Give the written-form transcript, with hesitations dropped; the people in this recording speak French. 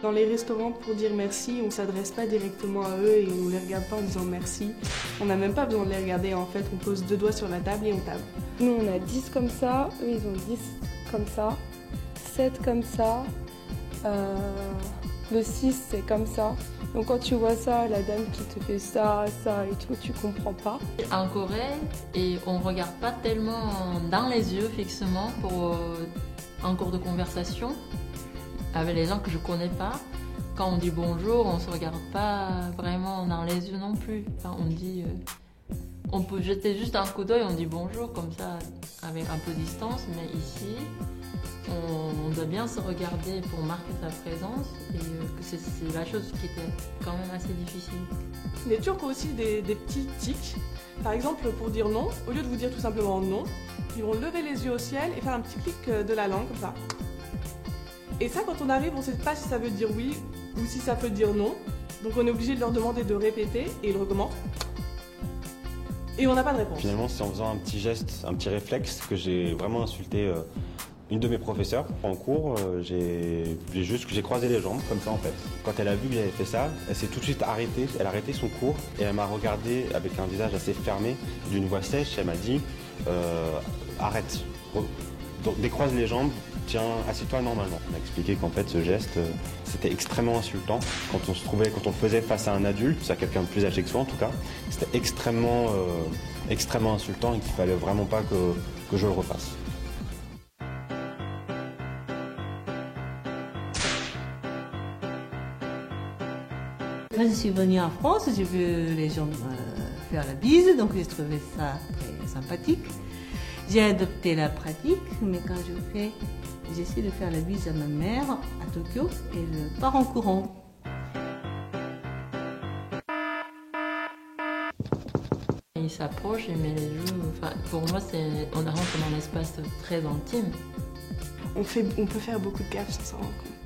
Dans les restaurants, pour dire merci, on ne s'adresse pas directement à eux et on ne les regarde pas en disant merci. On n'a même pas besoin de les regarder en fait, on pose 2 doigts sur la table et on tape. Nous on a 10 comme ça, eux ils ont 10 comme ça, 7 comme ça, le 6 c'est comme ça. Donc quand tu vois ça, la dame qui te fait ça, ça et tout, tu comprends pas. En Corée, et on ne regarde pas tellement dans les yeux fixement pour en cours de conversation avec les gens que je connais pas. Quand on dit bonjour, on se regarde pas vraiment dans les yeux non plus. Enfin, on dit, on peut jeter juste un coup d'œil, on dit bonjour comme ça avec un peu de distance, mais ici, on doit bien se regarder pour marquer sa présence et que c'est la chose qui était quand même assez difficile. Les Turcs ont aussi des petits tics. Par exemple, pour dire non, au lieu de vous dire tout simplement non, ils vont lever les yeux au ciel et faire un petit clic de la langue comme ça. Et ça, quand on arrive, on ne sait pas si ça veut dire oui ou si ça peut dire non. Donc on est obligé de leur demander de répéter et ils recommencent. Et on n'a pas de réponse. Finalement, c'est en faisant un petit geste, un petit réflexe que j'ai vraiment insulté une de mes professeurs en cours. J'ai croisé les jambes comme ça en fait. Quand elle a vu que j'avais fait ça, elle s'est tout de suite arrêtée. Elle a arrêté son cours et elle m'a regardé avec un visage assez fermé, d'une voix sèche. Elle m'a dit arrête, décroise les jambes. Tiens, assieds-toi normalement. On a expliqué qu'en fait ce geste c'était extrêmement insultant quand on le faisait face à un adulte, à quelqu'un de plus âgé que soi en tout cas, c'était extrêmement insultant et qu'il fallait vraiment pas que je le refasse. Quand je suis venue en France, j'ai vu les gens faire la bise, donc j'ai trouvé ça très sympathique. J'ai adopté la pratique, mais quand j'essaie de faire la bise à ma mère à Tokyo et je pars en courant. Il s'approche, il met les joues. Enfin, pour moi, on rentre dans un espace très intime. On peut faire beaucoup de gaffes sans s'en rendre compte.